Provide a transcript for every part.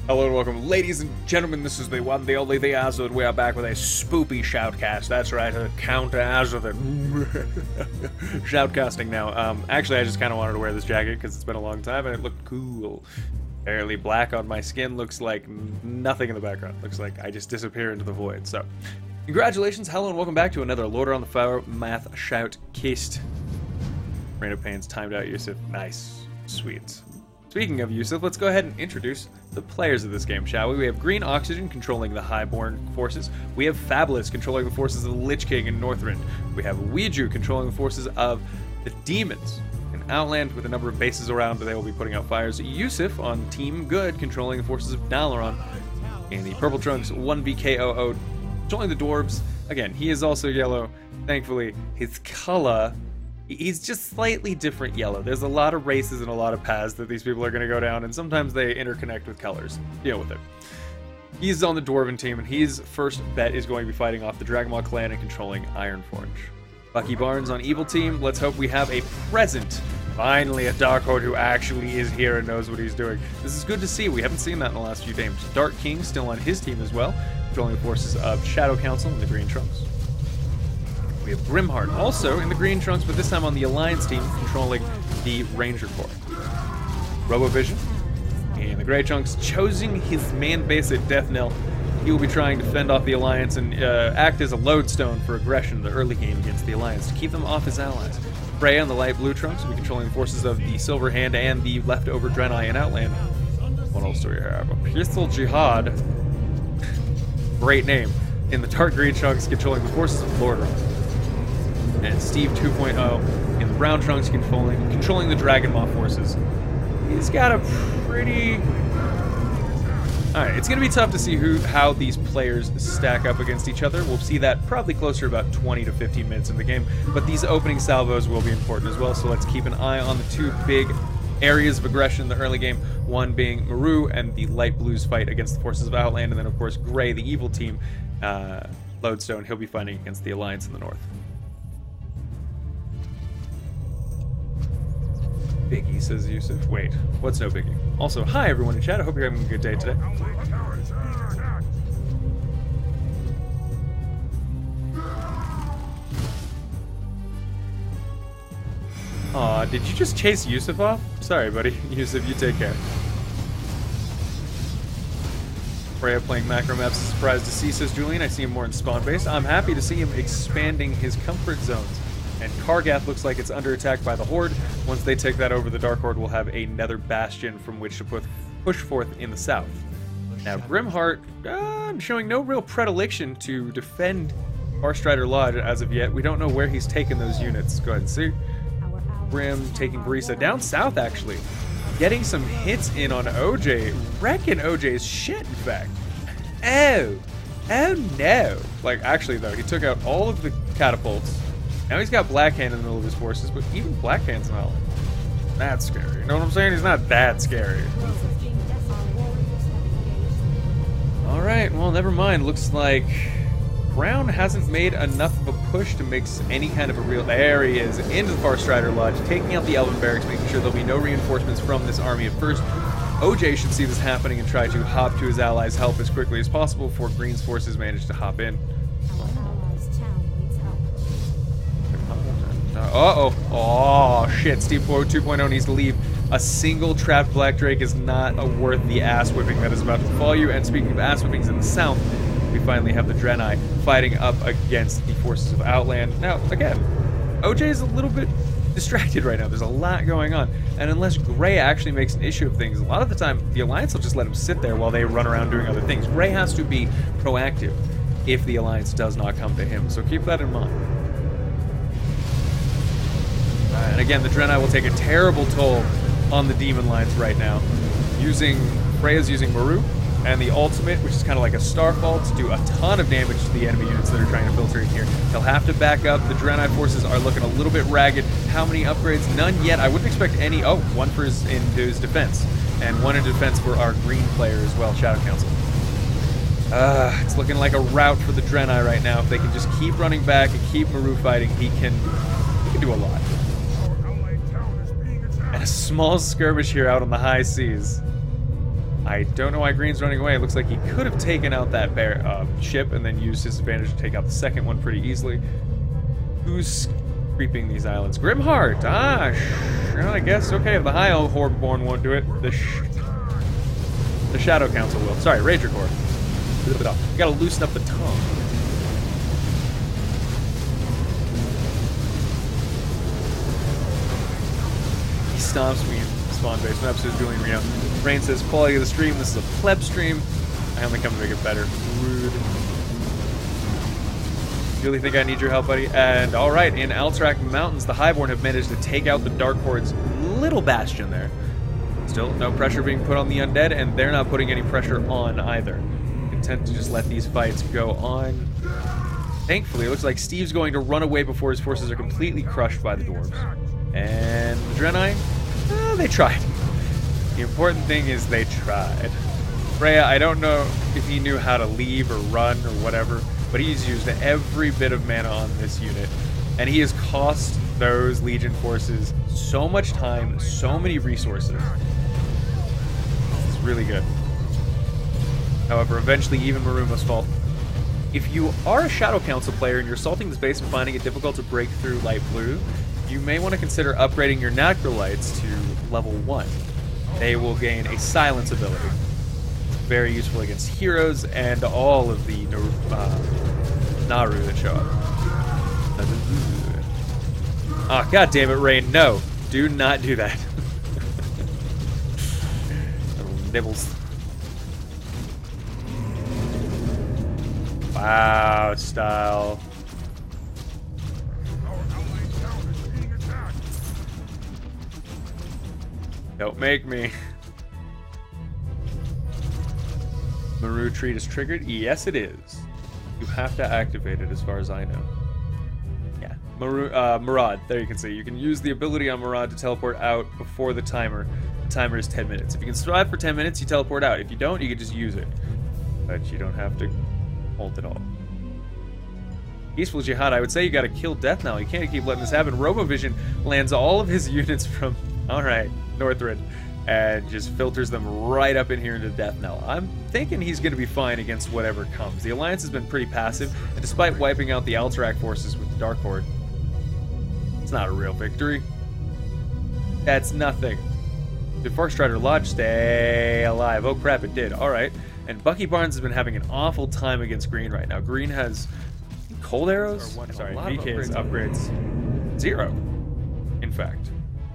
Hello and welcome, ladies and gentlemen. This is the one, the only, the Azothan. We are back with a spoopy shoutcast. That's right, a counter Azothan. Shoutcasting now. Actually, I just kind of wanted to wear this jacket because it's been a long time and it looked cool. Barely black on my skin. Looks like nothing in the background. Looks like I just disappear into the void. So, congratulations, hello, and welcome back to another Lordaeron the foremath Shoutcast. Rain of Pains timed out Yusuf. Nice, sweet. Speaking of Yusuf, let's go ahead and introduce the players of this game, shall we? We have Green Oxygen controlling the Highborn forces. We have Fabulous controlling the forces of the Lich King in Northrend. We have Ouiju controlling the forces of the Demons in Outland with a number of bases around, but they will be putting out fires. Yusuf on Team Good controlling the forces of Dalaran. In the Purple Trunks, 1VKOO controlling the Dwarves. Again, he is also yellow. Thankfully, his color... he's just slightly different yellow. There's a lot of races and a lot of paths that these people are going to go down, and sometimes they interconnect with colors. Deal with it. He's on the Dwarven team, and his first bet is going to be fighting off the Dragonmaw clan and controlling Ironforge. Bucky Barnes on Evil team. Let's hope we have a present. Finally, a Dark Horde who actually is here and knows what he's doing. This is good to see. We haven't seen that in the last few games. Dark King still on his team as well, controlling the forces of Shadow Council and the Green Trunks. We have Grimheart also in the Green Trunks, but this time on the Alliance team, controlling the Ranger Corps. Robovision in the Grey Trunks, choosing his man base at Death Knell. He will be trying to fend off the Alliance and act as a lodestone for aggression in the early game against the Alliance to keep them off his allies. Freya in the Light Blue Trunks will be controlling the forces of the Silver Hand and the leftover Draenei in Outland. What else do we have? A Pistol Jihad. Great name. In the Dark Green Trunks, controlling the forces of Lordaeron. And Steve 2.0 in the Brown Trunks controlling the Dragonmaw forces. He's got a pretty... Alright, it's going to be tough to see how these players stack up against each other. We'll see that probably closer to about 20 to 15 minutes in the game, but these opening salvos will be important as well, so let's keep an eye on the two big areas of aggression in the early game, one being Maru and the Light Blues fight against the forces of Outland, and then of course Gray, the evil team, Lodestone, he'll be fighting against the Alliance in the north. Biggie, says Yusuf. Wait, what's no biggie? Also, hi everyone in chat. I hope you're having a good day today. Aw, did you just chase Yusuf off? Sorry, buddy. Yusuf, you take care. Freya playing macro maps is surprised to see, says Julian. I see him more in spawn base. I'm happy to see him expanding his comfort zones. And Kargath looks like it's under attack by the Horde. Once they take that over, the Dark Horde will have another bastion from which to push forth in the south. Now, Grimheart showing no real predilection to defend Farstrider Lodge as of yet. We don't know where he's taken those units. Go ahead and see. Grim taking Barisa down south, actually. Getting some hits in on OJ. Wrecking OJ's shit, in fact. Oh no. Like, actually, though, he took out all of the catapults. Now he's got Blackhand in the middle of his forces, but even Blackhand's not that scary. You know what I'm saying? He's not that scary. Alright, well, never mind. Looks like Brown hasn't made enough of a push to make any kind of a real... There he is, into the Farstrider Lodge, taking out the Elven Barracks, making sure there'll be no reinforcements from this army at first. OJ should see this happening and try to hop to his allies' help as quickly as possible before Green's forces manage to hop in. Oh shit, Steve 2.0 needs to leave. A single trapped Black Drake is not worth the ass whipping that is about to fall you. And speaking of ass whippings in the south, we finally have the Draenei fighting up against the forces of Outland. Now, again, OJ is a little bit distracted right now. There's a lot going on. And unless Gray actually makes an issue of things, a lot of the time, the Alliance will just let him sit there while they run around doing other things. Gray has to be proactive if the Alliance does not come to him. So keep that in mind. And again, the Draenei will take a terrible toll on the demon lines right now. Freya's using Maru and the ultimate, which is kind of like a Starfall, to do a ton of damage to the enemy units that are trying to filter in here. They'll have to back up. The Draenei forces are looking a little bit ragged. How many upgrades? None yet. I wouldn't expect any. Oh, one for into his defense. And one in defense for our green player as well, Shadow Council. It's looking like a rout for the Draenei right now. If they can just keep running back and keep Maru fighting, he can do a lot. And a small skirmish here out on the high seas. I don't know why Green's running away. It looks like he could have taken out that ship and then used his advantage to take out the second one pretty easily. Who's creeping these islands? Grimheart! Ah, sure, I guess. Okay, if the High Hornborn won't do it, the Shadow Council will. Sorry, Rager Corps. You gotta loosen up the tongue. He stomps me in spawn base. Maps is Julian Reno. Rain says, quality of the stream. This is a pleb stream. I only come to make it better. Rude. Really think I need your help, buddy? And alright, in Alterac Mountains, the Highborn have managed to take out the Dark Horde's little bastion there. Still, no pressure being put on the undead, and they're not putting any pressure on either. Content to just let these fights go on. Thankfully, it looks like Steve's going to run away before his forces are completely crushed by the dwarves. And the Draenei? They tried. The important thing is they tried. Freya, I don't know if he knew how to leave or run or whatever, but he's used every bit of mana on this unit, and he has cost those Legion forces so much time, so many resources. It's really good. However, eventually even Maru must fall. If you are a Shadow Council player and you're assaulting this base and finding it difficult to break through light blue, you may want to consider upgrading your Natural Lights to level 1. They will gain a silence ability. Very useful against heroes and all of the Naru that show up. Oh, god damn it, Rain. No, do not do that. Little nibbles. Wow, style. Don't make me. Maru Treat is triggered? Yes, it is. You have to activate it as far as I know. Yeah. Murad, there you can see. You can use the ability on Murad to teleport out before the timer. The timer is 10 minutes. If you can survive for 10 minutes, you teleport out. If you don't, you can just use it. But you don't have to hold it all. Peaceful Jihad, I would say you gotta kill Death now. You can't keep letting this happen. Robovision lands all of his units from, alright, Northrend, and just filters them right up in here into Death Knell. I'm thinking he's going to be fine against whatever comes. The Alliance has been pretty passive, and despite wiping out the Alterac forces with the Dark Horde, it's not a real victory. That's nothing. Did Forkstrider Lodge stay alive? Oh crap, it did. Alright. And Bucky Barnes has been having an awful time against Green right now. Green has cold arrows? Sorry, VK's upgrades. 0, in fact.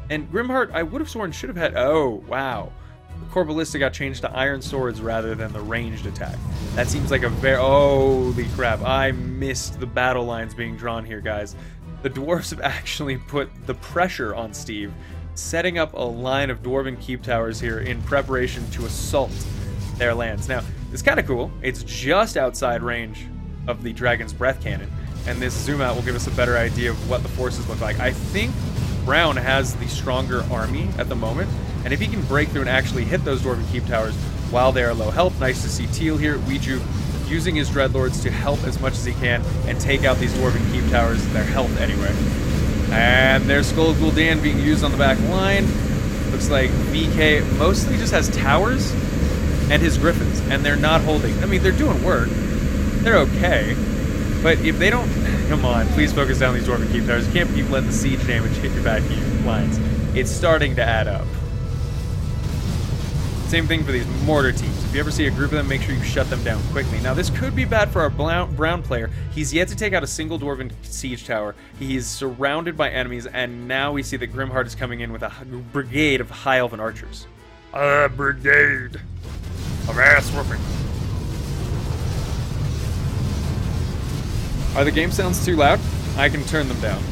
And Grimheart, I would have sworn, should have had... Oh, wow. The Core Ballista got changed to Iron Swords rather than the ranged attack. That seems like a very... Holy crap. I missed the battle lines being drawn here, guys. The dwarves have actually put the pressure on Steve, setting up a line of Dwarven Keep Towers here in preparation to assault their lands. Now, it's kind of cool. It's just outside range of the Dragon's Breath Cannon, and this zoom out will give us a better idea of what the forces look like. I think Brown has the stronger army at the moment, and if he can break through and actually hit those Dwarven Keep Towers while they are low health, nice to see Teal here, Ouiju using his Dreadlords to help as much as he can and take out these Dwarven Keep Towers, their health anyway. And there's Skull Gul'dan being used on the back line. Looks like VK mostly just has towers and his Griffins, and they're not holding. I mean, they're doing work. They're okay. But if they don't... Come on, please focus down these Dwarven Keep Towers. You can't keep letting the siege damage hit your back lines. It's starting to add up. Same thing for these mortar teams. If you ever see a group of them, make sure you shut them down quickly. Now, this could be bad for our Brown player. He's yet to take out a single Dwarven siege tower. He's surrounded by enemies, and now we see that Grimheart is coming in with a brigade of High Elven archers. A brigade of ass whooping. Are the game sounds too loud? I can turn them down.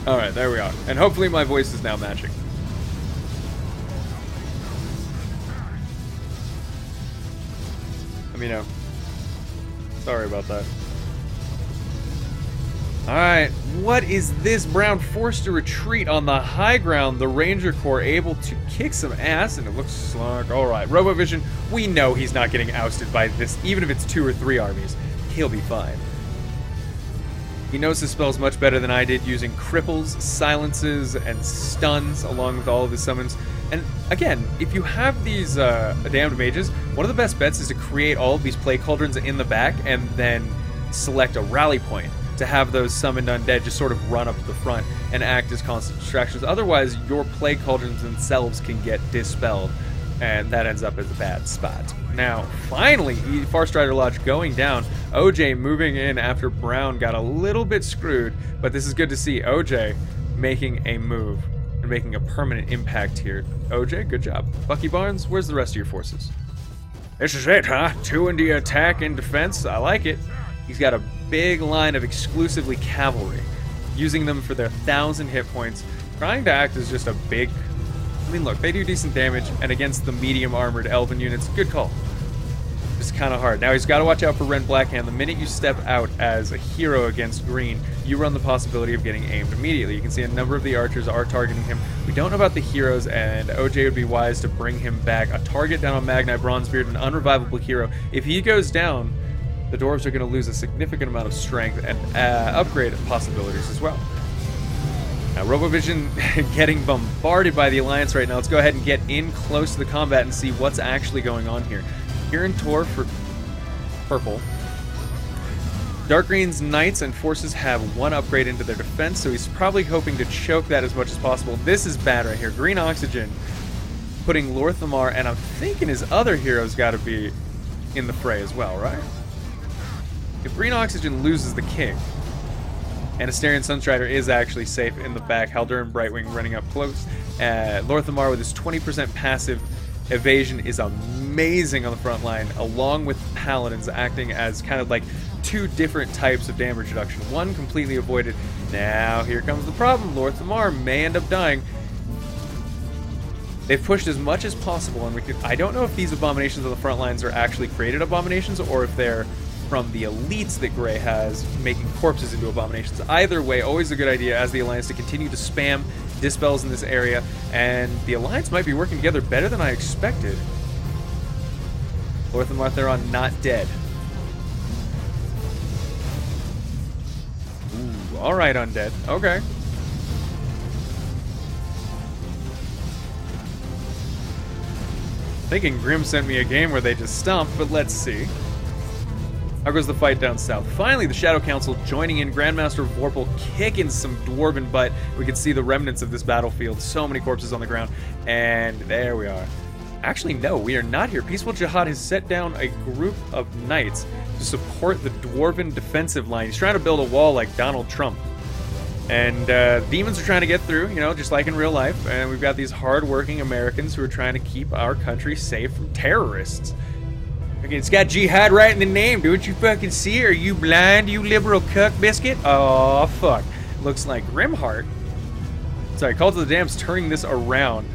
Alright, there we are. And hopefully my voice is now matching. Let me know. Sorry about that. Alright, what is this? Brown forced to retreat on the high ground. The Ranger Corps able to kick some ass, and it looks like... Alright, Robovision, we know he's not getting ousted by this, even if it's 2 or 3 armies. he'll be fine. He knows his spells much better than I did, using cripples, silences, and stuns along with all of his summons. And again, if you have these damned mages, one of the best bets is to create all of these plague cauldrons in the back and then select a rally point to have those summoned undead just sort of run up to the front and act as constant distractions. Otherwise, your plague cauldrons themselves can get dispelled, and that ends up as a bad spot. Now, finally, Farstrider Lodge going down. OJ moving in after Brown got a little bit screwed, but this is good to see OJ making a move and making a permanent impact here. OJ, good job. Bucky Barnes, where's the rest of your forces? This is it, huh? 2 in the attack and defense. I like it. He's got a big line of exclusively cavalry, using them for their 1,000 hit points, trying to act as just a big... I mean, look, they do decent damage, and against the medium armored elven units, good call. Just kind of hard. Now he's got to watch out for Ren Blackhand. The minute you step out as a hero against green, you run the possibility of getting aimed immediately. You can see a number of the archers are targeting him. We don't know about the heroes, and OJ would be wise to bring him back. A target down on Magnite Bronzebeard, an unrevivable hero. If he goes down, the dwarves are going to lose a significant amount of strength and upgrade possibilities as well. Now, Robovision getting bombarded by the Alliance right now. Let's go ahead and get in close to the combat and see what's actually going on here. Kieran Tor for purple. Dark Green's Knights and Forces have 1 upgrade into their defense, so he's probably hoping to choke that as much as possible. This is bad right here. Green Oxygen putting Lordaeron, and I'm thinking his other heroes got to be in the fray as well, right? If Green Oxygen loses the king, and Asterion Sunstrider is actually safe in the back, Haldurin Brightwing running up close. Lordaeron with his 20% passive evasion is amazing on the front line, along with Paladins acting as kind of like 2 different types of damage reduction. One completely avoided. Now here comes the problem. Lordaeron may end up dying. They've pushed as much as possible, and I don't know if these abominations on the front lines are actually created abominations or if they're from the elites that Grey has, making corpses into abominations. Either way, always a good idea as the Alliance to continue to spam dispels in this area, and the Alliance might be working together better than I expected. Lordaeron not dead. Ooh, alright, undead. Okay. Thinking Grim sent me a game where they just stomped, but let's see. How goes the fight down south? Finally, the Shadow Council joining in. Grandmaster Vorpal kicking some dwarven butt. We can see the remnants of this battlefield. So many corpses on the ground. And there we are. Actually, no, we are not here. Peaceful Jihad has set down a group of knights to support the dwarven defensive line. He's trying to build a wall like Donald Trump. And demons are trying to get through, you know, just like in real life. And we've got these hard-working Americans who are trying to keep our country safe from terrorists. It's got jihad right in the name. Don't you fucking see? Are you blind, you liberal cuck biscuit? Oh, fuck. Looks like Grimheart. Sorry, Call to the Dam's turning this around.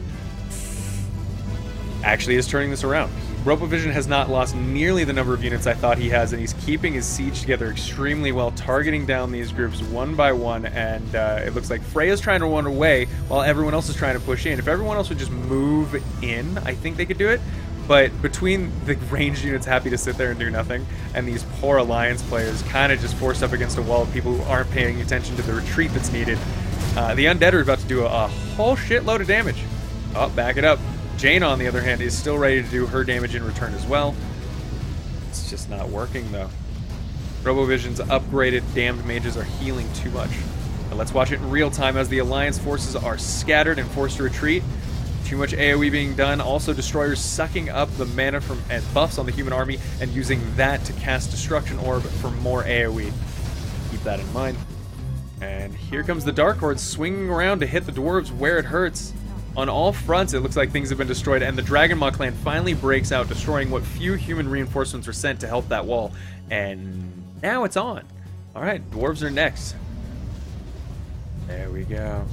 Actually is turning this around. Robovision has not lost nearly the number of units I thought he has, and he's keeping his siege together extremely well, targeting down these groups one by one, and it looks like Freya's trying to run away while everyone else is trying to push in. If everyone else would just move in, I think they could do it. But between the ranged units happy to sit there and do nothing, and these poor Alliance players kind of just forced up against a wall of people who aren't paying attention to the retreat that's needed, the Undead are about to do a whole shitload of damage. Oh, back it up. Jaina, on the other hand, is still ready to do her damage in return as well. It's just not working, though. Robovision's upgraded damned mages are healing too much. But let's watch it in real time as the Alliance forces are scattered and forced to retreat. Too much AoE being done. Also, Destroyers sucking up the mana from and buffs on the human army and using that to cast Destruction Orb for more AoE. Keep that in mind. And here comes the Dark Horde swinging around to hit the dwarves where it hurts. On all fronts, it looks like things have been destroyed, and the Dragonmaw clan finally breaks out, destroying what few human reinforcements were sent to help that wall. And now it's on. All right, dwarves are next. There we go.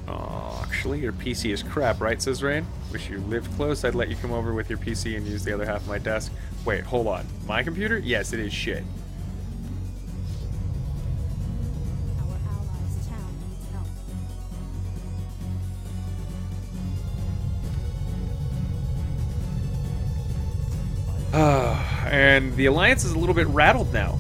Oh, actually, your PC is crap, right, says Rain? Wish you lived close. I'd let you come over with your PC and use the other half of my desk. Wait, hold on. My computer? Yes, it is shit. And the Alliance is a little bit rattled now.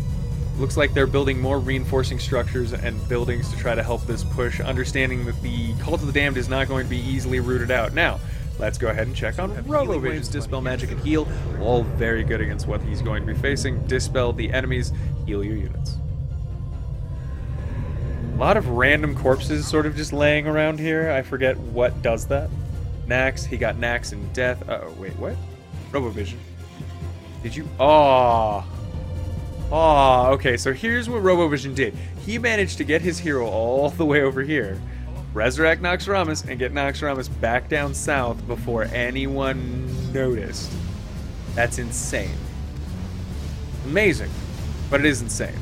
Looks like they're building more reinforcing structures and buildings to try to help this push, understanding that the Cult of the Damned is not going to be easily rooted out. Now, let's go ahead and check on Robo-Vision's Dispel Magic and Heal. All very good against what he's going to be facing. Dispel the enemies, heal your units. A lot of random corpses sort of just laying around here. I forget what does that. Nax, he got Nax and Death. Uh-oh, wait, what? Robo-Vision. Did you? Oh, okay, so here's what Robo-Vision did. He managed to get his hero all the way over here, resurrect Naxxramas, and get Naxxramas back down south before anyone noticed. That's insane. Amazing, but it is insane.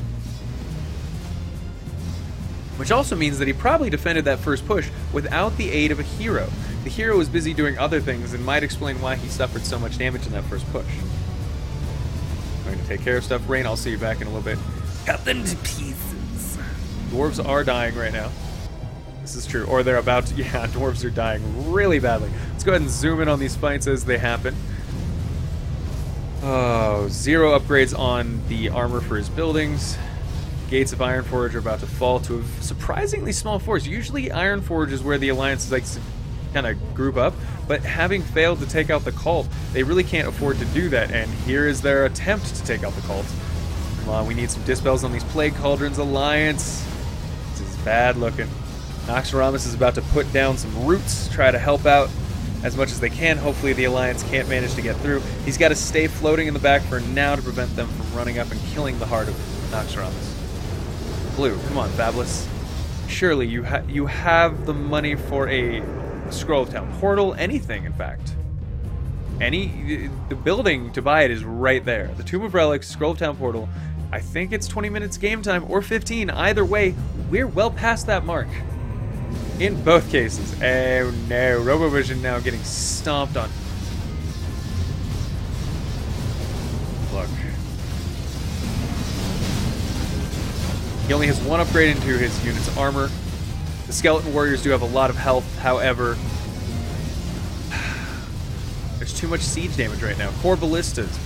Which also means that he probably defended that first push without the aid of a hero. The hero was busy doing other things and might explain why he suffered so much damage in that first push. Going to take care of stuff. Rain, I'll see you back in a little bit. Cut them to pieces. Dwarves are dying right now. This is true. Or they're about to. Yeah, dwarves are dying really badly. Let's go ahead and zoom in on these fights as they happen. Oh, 0 upgrades on the armor for his buildings. Gates of Ironforge are about to fall to a surprisingly small force. Usually Ironforge is where the Alliance likes to kind of group up, but having failed to take out the cult, they really can't afford to do that, and here is their attempt to take out the cult. Come on, we need some dispels on these Plague Cauldrons. Alliance. This is bad looking. Naxxramas is about to put down some roots, try to help out as much as they can. Hopefully the Alliance can't manage to get through. He's got to stay floating in the back for now to prevent them from running up and killing the heart of Naxxramas. Blue, come on, Fabulous. Surely you have the money for a Scroll of Town portal, anything, in fact. The building to buy it is right there. The Tomb of Relics, Scroll of Town portal. I think it's 20 minutes game time or 15. Either way, we're well past that mark. In both cases. Oh no, Robo-Vision now getting stomped on. Look. He only has 1 upgrade into his unit's armor. The Skeleton Warriors do have a lot of health, however, there's too much siege damage right now. 4 Ballistas,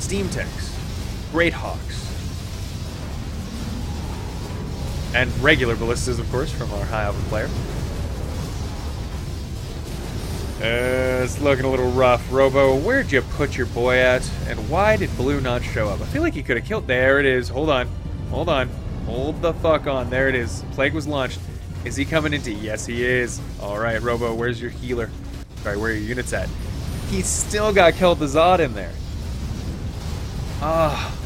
Steam Tanks, Great Hawks, and regular Ballistas, of course, from our High Elven player. It's looking a little rough. Robo, where'd you put your boy at? And why did Blue not show up? I feel like he could have killed... There it is. Hold on. Hold on. Hold the fuck on. There it is. Plague was launched. Is he coming into? Yes, he is. All right, Robo, where's your healer? Sorry, where are your units at? He's still got kel'thuzad in there. Ah.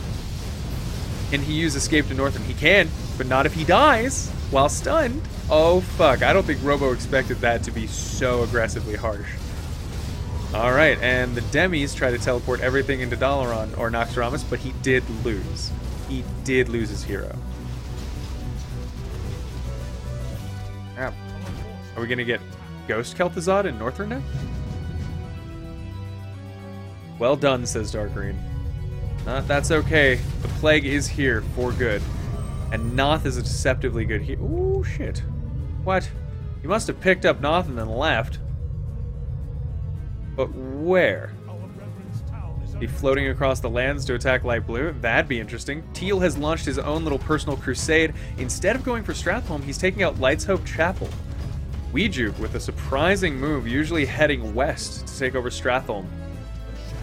Can he use Escape to Northern? He can, but not if he dies while stunned. Oh, fuck. I don't think Robo expected that to be so aggressively harsh. All right, and the Demis try to teleport everything into Lordaeron or Naxxramas, but he did lose. He did lose his hero. Are we going to get Ghost kel'thuzad in Northern now? Well done, says Dark Green. That's okay. The Plague is here for good. And Noth is a deceptively good hero. Ooh, shit. What? You must have picked up Noth and then left. But where? Be floating across the lands to attack light blue? That'd be interesting. Teal has launched his own little personal crusade. Instead of going for Stratholme, he's taking out Light's Hope Chapel. Weejuke with a surprising move, usually heading west to take over Stratholme.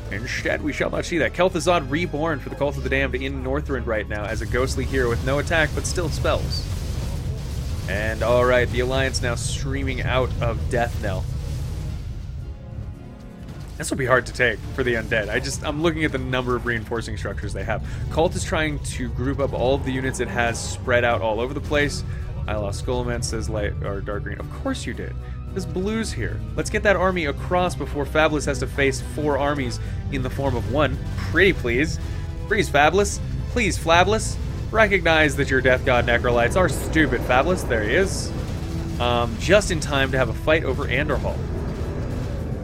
Instead, we shall not see that. kel'thuzad reborn for the Cult of the Damned in Northrend right now as a ghostly hero with no attack but still spells. And alright, the Alliance now streaming out of Death Knell. This will be hard to take for the undead. I'm looking at the number of reinforcing structures they have. Cult is trying to group up all of the units it has spread out all over the place. I lost Skullman, says Light or Dark Green. Of course you did. There's Blues here. Let's get that army across before Fabulous has to face 4 armies in the form of 1. Pretty please. Freeze, Fabulous. Please, Fabulous. Recognize that your Death God Necrolites are stupid, Fabulous. There he is. Just in time to have a fight over Anderhall.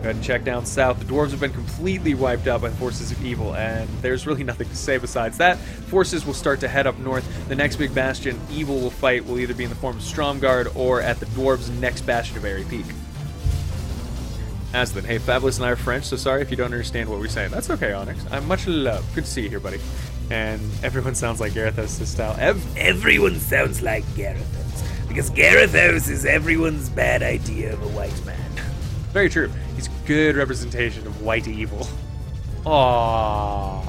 Go ahead and check down south. The dwarves have been completely wiped out by the forces of evil, and there's really nothing to say besides that. Forces will start to head up north. The next big bastion evil will fight will either be in the form of Stromgarde or at the dwarves' next bastion of Airy Peak. Azothan, hey, Fabulous and I are French, so sorry if you don't understand what we're saying. That's okay, Onyx. I'm much love. Good to see you here, buddy. And everyone sounds like Garethos' style. Everyone sounds like Garethos, because Garethos is everyone's bad idea of a white man. Very true. He's a good representation of white evil. Aww.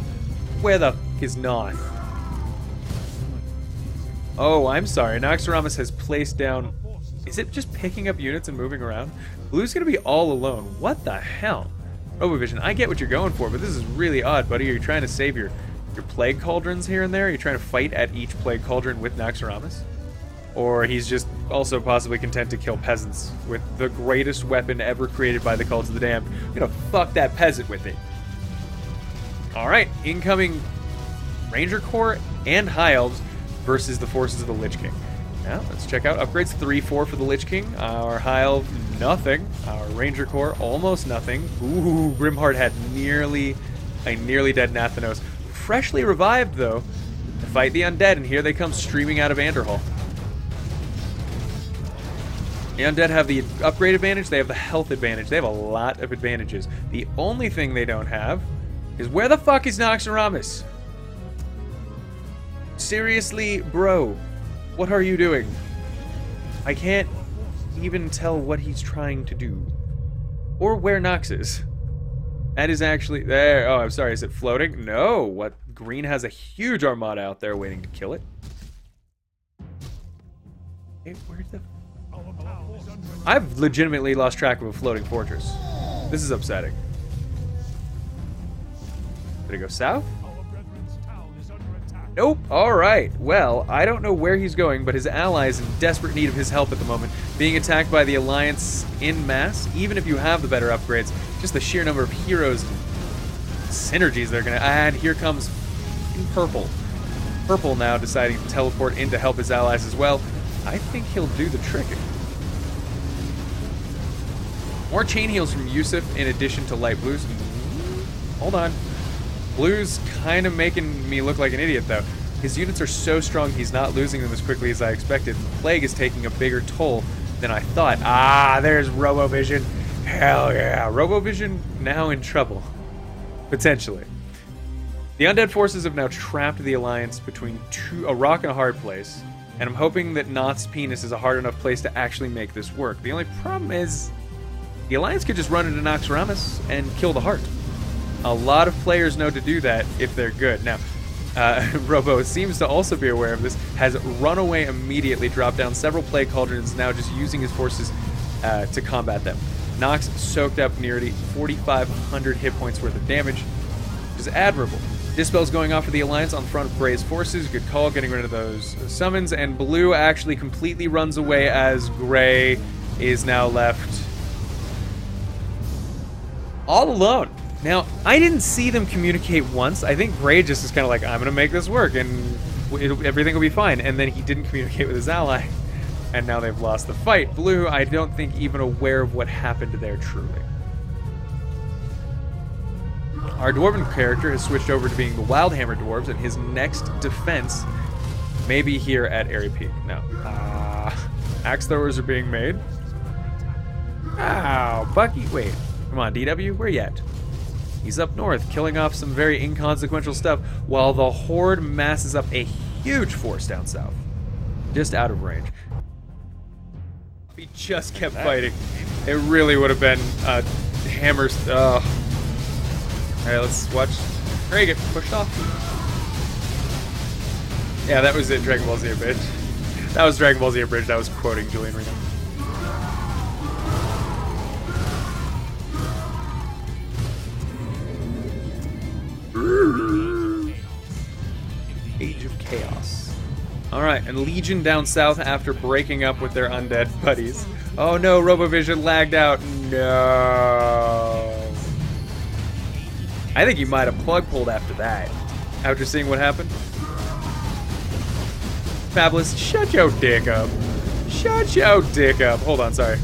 Where the f*** is Noth? Oh, I'm sorry. Naxxramas has placed down... Is it just picking up units and moving around? Blue's gonna be all alone. What the hell? Robovision, I get what you're going for, but this is really odd, buddy. Are you trying to save your plague cauldrons here and there? Are you trying to fight at each plague cauldron with Naxxramas? Or he's just also possibly content to kill peasants with the greatest weapon ever created by the Cult of the Damned. I'm gonna fuck that peasant with it. Alright, incoming Ranger Corps and High Elves versus the forces of the Lich King. Now, let's check out upgrades. 3-4 for the Lich King. Our High Elf, nothing. Our Ranger Corps, almost nothing. Ooh, Grimheart had a nearly dead Nathanos. Freshly revived, though, to fight the undead, and here they come streaming out of Anderhall. The undead have the upgrade advantage, they have the health advantage. They have a lot of advantages. The only thing they don't have is where the fuck is Naxxramas? Seriously, bro. What are you doing? I can't even tell what he's trying to do. Or where Nox is. That is actually... There. Oh, I'm sorry. Is it floating? No. What? Green has a huge armada out there waiting to kill it. Hey, where's the... I've legitimately lost track of a floating fortress. This is upsetting. Did it go south? Nope. Alright. Well, I don't know where he's going, but his ally is in desperate need of his help at the moment. Being attacked by the Alliance en masse, even if you have the better upgrades, just the sheer number of heroes and synergies they're going to add. Here comes in purple. Purple now deciding to teleport in to help his allies as well. I think he'll do the trick. More chain heals from Yusuf in addition to light blues. Hold on. Blue's kind of making me look like an idiot, though. His units are so strong, he's not losing them as quickly as I expected. Plague is taking a bigger toll than I thought. Ah, there's Robovision. Hell yeah. Robovision now in trouble. Potentially. The undead forces have now trapped the Alliance between a rock and a hard place, and I'm hoping that Noth's penis is a hard enough place to actually make this work. The only problem is the Alliance could just run into Naxxramas and kill the heart. A lot of players know to do that if they're good. Now, Robo seems to also be aware of this, has run away immediately, dropped down several plague cauldrons, now just using his forces to combat them. Nox soaked up nearly 4,500 hit points worth of damage, which is admirable. Dispel's going off for the Alliance on front of Gray's forces. Good call, getting rid of those summons. And Blue actually completely runs away as Gray is now left all alone. Now, I didn't see them communicate once. I think Gray just is kind of like, I'm going to make this work and everything will be fine. And then he didn't communicate with his ally. And now they've lost the fight. Blue, I don't think even aware of what happened there truly. Our Dwarven character has switched over to being the Wildhammer Dwarves, and his next defense may be here at Airy Peak. No. Axe throwers are being made. Ow, Bucky, wait. Come on, DW, where you at? He's up north, killing off some very inconsequential stuff, while the Horde masses up a huge force down south. Just out of range. If he just kept fighting, it really would have been hammers. Alright, let's watch Gray get pushed off. Yeah, that was it, Dragon Ball Z Abridged. That was Dragon Ball Z Abridged. I was quoting Julian Reno. Age of Chaos. Alright, and Legion down south after breaking up with their undead buddies. Oh no, Robovision lagged out. No. I think he might have plug pulled after that. After seeing what happened. Fabulous, shut your dick up. Shut your dick up. Hold on, sorry.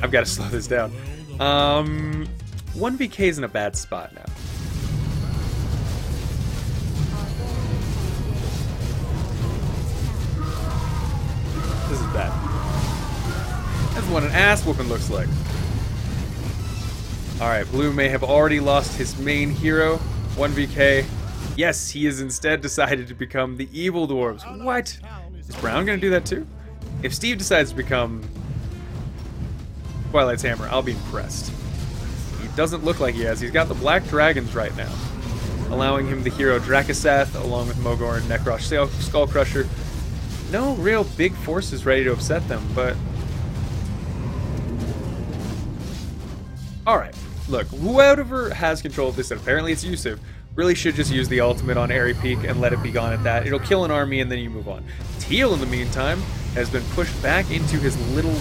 I've got to slow this down. 1VK's in a bad spot now. This is bad. This is what an ass whooping looks like. Alright, Blue may have already lost his main hero, 1VK. Yes, he has instead decided to become the evil dwarves. What? Is Brown gonna do that too? If Steve decides to become Twilight's Hammer, I'll be impressed. He doesn't look like he has. He's got the Black Dragons right now, allowing him the hero Dracasath along with Mogor and Necrosh Skullcrusher. No real big forces ready to upset them, but... Alright, look, whoever has control of this, and apparently it's Yusuf, really should just use the ultimate on Airy Peak and let it be gone at that. It'll kill an army and then you move on. Teal, in the meantime, has been pushed back into his little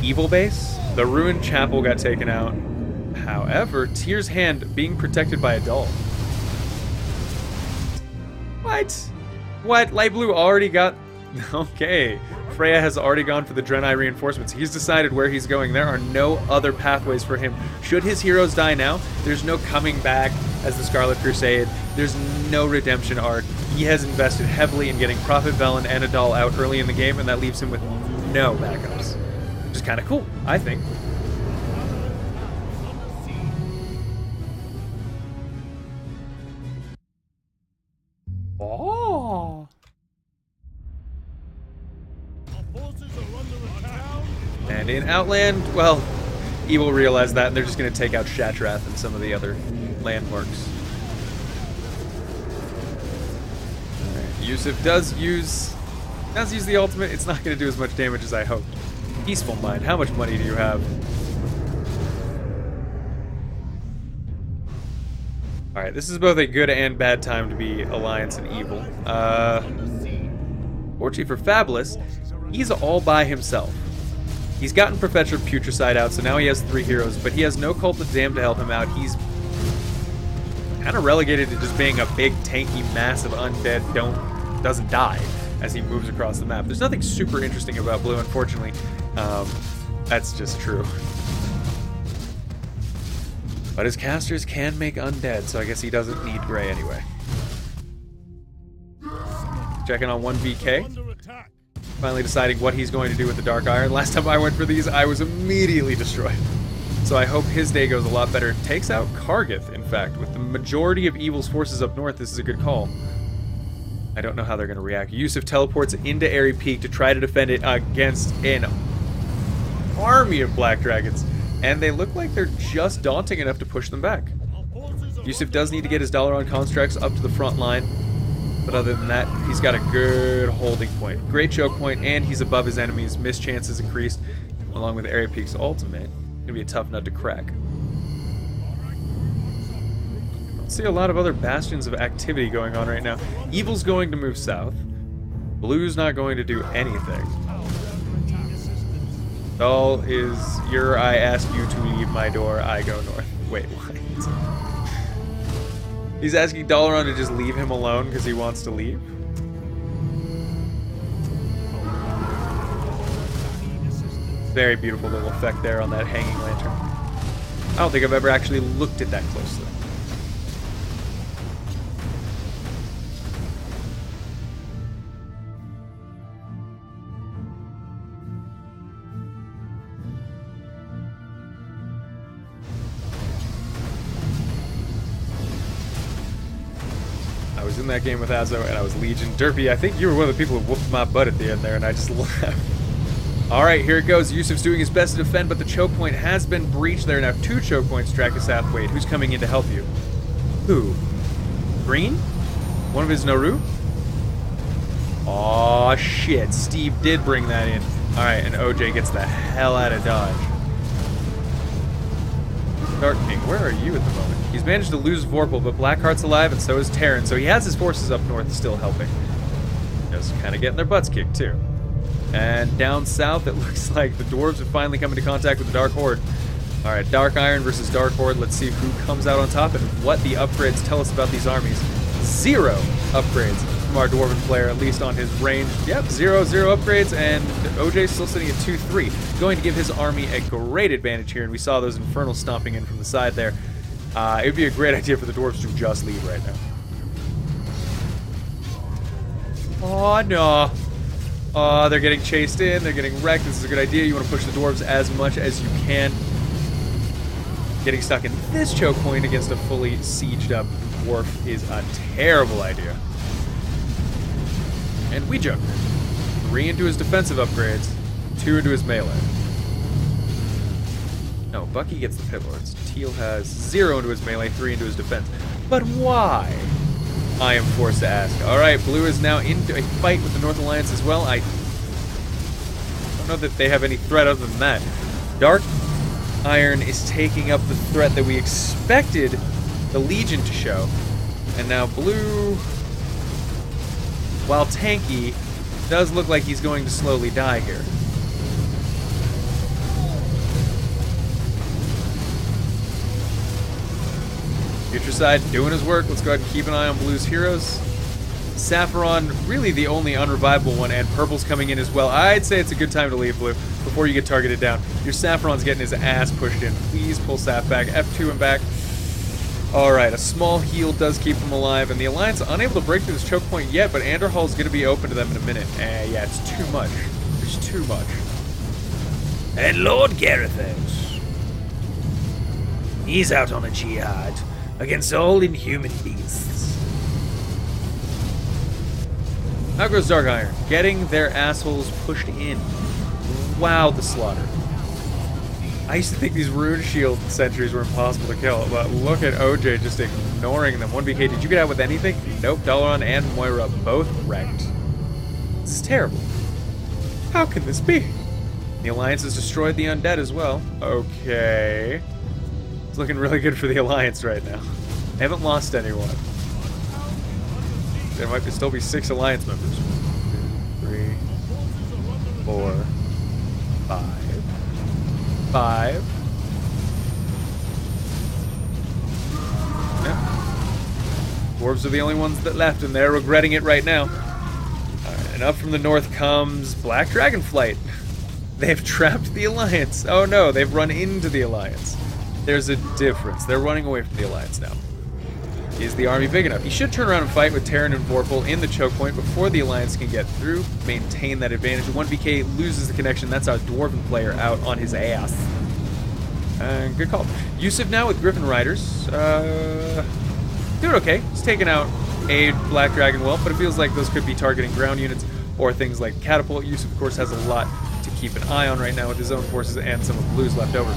evil base. The ruined chapel got taken out. However, Tyr's hand being protected by a doll. What? What? Light Blue already got... Okay. Freya has already gone for the Draenei reinforcements. He's decided where he's going. There are no other pathways for him. Should his heroes die now, there's no coming back as the Scarlet Crusade. There's no redemption arc. He has invested heavily in getting Prophet Velen and a doll out early in the game, and that leaves him with no backups. Which is kind of cool, I think. Oh. And in Outland, well, Evil realized that, and they're just going to take out Shatrath and some of the other landmarks. Right. Yusuf does use the ultimate. It's not going to do as much damage as I hoped. Peaceful Mind, how much money do you have? Alright, this is both a good and bad time to be Alliance and Evil. Fortunately for Fabulous, he's all by himself. He's gotten Professor Putricide out, so now he has 3 heroes, but he has no Cult of Damned to help him out. He's kind of relegated to just being a big, tanky, massive undead doesn't die as he moves across the map. There's nothing super interesting about Blue, unfortunately. That's just true. But his casters can make undead, so I guess he doesn't need Gray anyway. Checking on 1VK. Finally deciding what he's going to do with the Dark Iron. Last time I went for these, I was immediately destroyed. So I hope his day goes a lot better. Takes out Kargith, in fact. With the majority of Evil's forces up north, this is a good call. I don't know how they're going to react. Yusuf teleports into Airy Peak to try to defend it against an army of Black Dragons. And they look like they're just daunting enough to push them back. Yusuf does need to get his Dalaran constructs up to the front line. But other than that, he's got a good holding point. Great choke point, and he's above his enemies. Miss chances increased, along with Airy Peak's ultimate. Gonna be a tough nut to crack. Don't see a lot of other bastions of activity going on right now. Evil's going to move south. Blue's not going to do anything. All is I ask you to leave my door, I go north. Wait, what? He's asking Dalaran to just leave him alone because he wants to leave. Very beautiful little effect there on that hanging lantern. I don't think I've ever actually looked at that closely. I was in that game with Azo, and I was Legion. Derpy, I think you were one of the people who whooped my butt at the end there, and I just left. Alright, here it goes. Yusuf's doing his best to defend, but the choke point has been breached. There are now 2 choke points. Dracasath, wait, who's coming in to help you? Who? Green? One of his Naru? Aw, shit. Steve did bring that in. Alright, and OJ gets the hell out of Dodge. Dark King, where are you at the moment? He's managed to lose Vorpal, but Blackheart's alive, and so is Terran, so he has his forces up north still helping. Just kind of getting their butts kicked, too. And down south, it looks like the dwarves have finally come into contact with the Dark Horde. Alright, Dark Iron versus Dark Horde. Let's see who comes out on top and what the upgrades tell us about these armies. 0 upgrades from our Dwarven player, at least on his range. Yep, 0 upgrades, and OJ's still sitting at 2-3. Going to give his army a great advantage here, and we saw those Infernals stomping in from the side there. It would be a great idea for the dwarves to just leave right now. Oh no. Oh, they're getting chased in. They're getting wrecked. This is a good idea. You want to push the dwarves as much as you can. Getting stuck in this choke point against a fully sieged up dwarf is a terrible idea. And we jump 3 into his defensive upgrades, 2 into his melee. No, Bucky gets the pit lords. Teal has 0 into his melee, 3 into his defense. But why? I am forced to ask. Alright, Blue is now into a fight with the North Alliance as well. I don't know that they have any threat other than that. Dark Iron is taking up the threat that we expected the Legion to show. And now Blue, while tanky, does look like he's going to slowly die here. Future side doing his work. Let's go ahead and keep an eye on Blue's heroes. Saffron, really the only unrevivable one, and Purple's coming in as well. I'd say it's a good time to leave, Blue, before you get targeted down. Your Saffron's getting his ass pushed in. Please pull Saff back. F2 and back. Alright, a small heal does keep them alive, and the Alliance unable to break through this choke point yet, but Anderhall's going to be open to them in a minute. Yeah, it's too much. There's too much. And Lord Garethos. He's out on a jihad against all inhuman beasts. Now goes Dark Iron, getting their assholes pushed in. Wow, the slaughter. I used to think these rune shield sentries were impossible to kill, but look at OJ just ignoring them. 1BK, did you get out with anything? Nope, Dalaran and Moira both wrecked. This is terrible. How can this be? The Alliance has destroyed the undead as well. Okay. It's looking really good for the Alliance right now. They haven't lost anyone. There might still be 6 Alliance members. 3, 4, 5. 5. Yeah. Dwarves are the only ones that left, and they're regretting it right now. Alright, and up from the north comes Black Dragonflight. They've trapped the Alliance. Oh no, they've run into the Alliance. There's a difference. They're running away from the Alliance now. Is the army big enough? He should turn around and fight with Terran and Vorpal in the choke point before the Alliance can get through, maintain that advantage. 1BK loses the connection. That's our Dwarven player out on his ass. Good call. Yusuf now with Griffin Riders. Doing okay. He's taking out a Black Dragon Whelp, but it feels like those could be targeting ground units or things like Catapult. Yusuf, of course, has a lot to keep an eye on right now with his own forces and some of Blue's left over.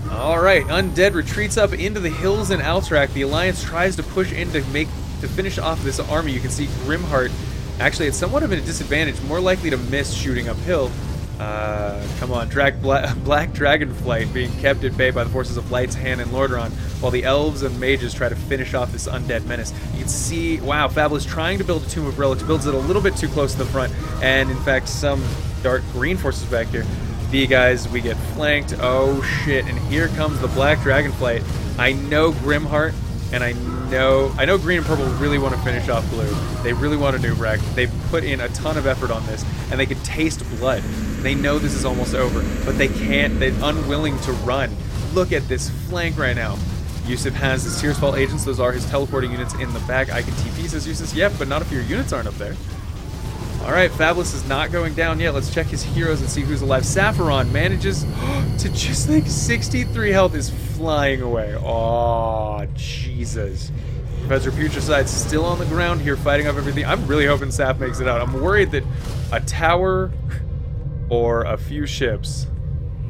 Alright, Undead retreats up into the hills in Alterac. The Alliance tries to push in to finish off this army. You can see Grimheart actually at somewhat of a disadvantage, more likely to miss shooting uphill. Come on, Black Dragonflight being kept at bay by the forces of Light's Hand and Lordaeron, while the Elves and Mages try to finish off this Undead menace. You can see, wow, Fabulous trying to build a Tomb of Relics, builds it a little bit too close to the front, and in fact some dark green forces back here. The guys, we get flanked. Oh shit! And here comes the Black Dragonflight. I know Grimheart, and I know Green and Purple really want to finish off Blue. They really want to nuke wreck. They've put in a ton of effort on this, and they can taste blood. They know this is almost over, but they can't. They're unwilling to run. Look at this flank right now. Yusuf has his Tearsfall agents. Those are his teleporting units in the back. I can TP, says Yusuf. Yep, but not if your units aren't up there. Alright, Fabulous is not going down yet. Let's check his heroes and see who's alive. Saffron manages to just like 63 health, is flying away. Oh, Jesus. Professor Putricide's still on the ground here fighting off everything. I'm really hoping Saff makes it out. I'm worried that a tower or a few ships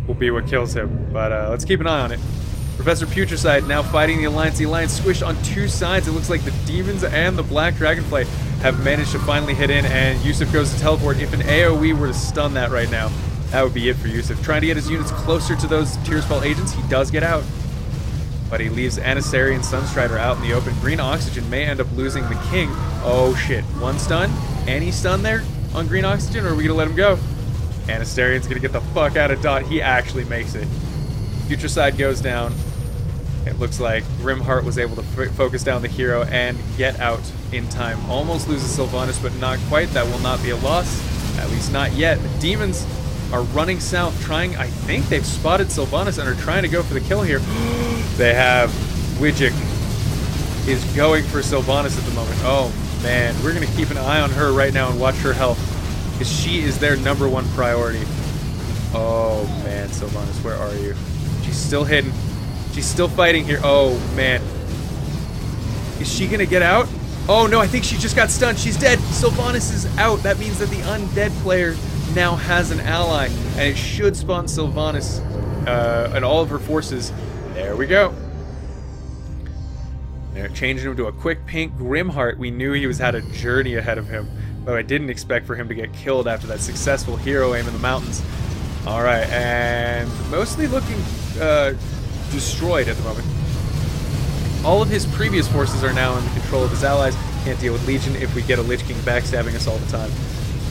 will be what kills him. But let's keep an eye on it. Professor Putricide now fighting the Alliance. The Alliance squished on 2 sides. It looks like the Demons and the Black Dragonflight have managed to finally hit in, and Yusuf goes to teleport. If an AoE were to stun that right now, that would be it for Yusuf. Trying to get his units closer to those Tearsfall agents. He does get out, but he leaves Anasari and Sunstrider out in the open. Green Oxygen may end up losing the King. Oh shit, 1 stun? Any stun there on Green Oxygen, or are we gonna let him go? Anastarian's gonna get the fuck out of dot. He actually makes it. Future side goes down. It looks like Grimheart was able to focus down the hero and get out in time. Almost loses Sylvanas, but not quite. That will not be a loss. At least not yet. The Demons are running south, trying... I think they've spotted Sylvanas and are trying to go for the kill here. They have. Widget is going for Sylvanas at the moment. Oh man. We're going to keep an eye on her right now and watch her health. Because she is their #1 priority. Oh, man, Sylvanas, where are you? She's still hidden. She's still fighting here. Oh, man. Is she going to get out? Oh, no, I think she just got stunned. She's dead. Sylvanas is out. That means that the undead player now has an ally. And it should spawn Sylvanas and all of her forces. There we go. They're changing him to a quick pink Grimheart. We knew he had a journey ahead of him, but I didn't expect for him to get killed after that successful hero aim in the mountains. All right, and mostly looking destroyed at the moment. All of his previous forces are now in the control of his allies. Can't deal with Legion if we get a Lich King backstabbing us all the time.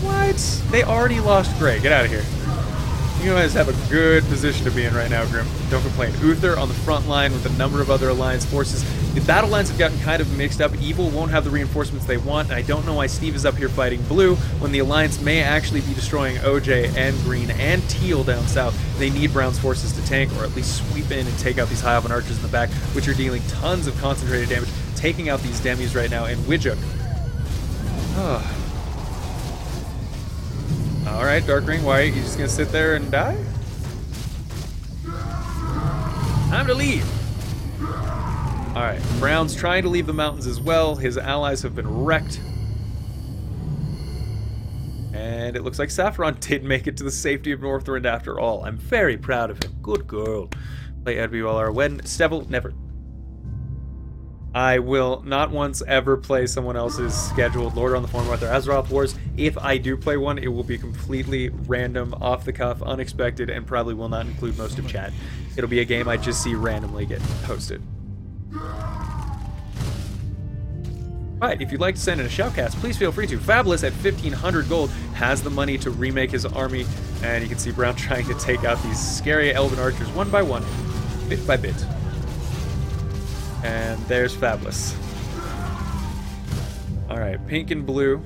What? They already lost Grey. Get out of here. You guys have a good position to be in right now, Grim. Don't complain. Uther on the front line with a number of other Alliance forces. The battle lines have gotten kind of mixed up. Evil won't have the reinforcements they want, and I don't know why Steve is up here fighting Blue when the Alliance may actually be destroying OJ and Green and Teal down south. They need Brown's forces to tank, or at least sweep in and take out these High Elven archers in the back, which are dealing tons of concentrated damage, taking out these Demis right now, and Widjuk. Alright, Darkring, why are you just gonna sit there and die? Time to leave! Alright, Brown's trying to leave the mountains as well. His allies have been wrecked. And it looks like Saffron did make it to the safety of Northrend after all. I'm very proud of him. Good girl. Play Edby when Stevel, never. I will not once ever play someone else's scheduled Lordaeron on the foremath or Azeroth Wars. If I do play one, it will be completely random, off the cuff, unexpected, and probably will not include most of chat. It'll be a game I just see randomly get hosted. But if you'd like to send in a shoutcast, please feel free to. Fabulous at 1,500 gold has the money to remake his army, and you can see Brown trying to take out these scary Elven archers one by one, bit by bit. And there's Fabulous. Alright, pink and blue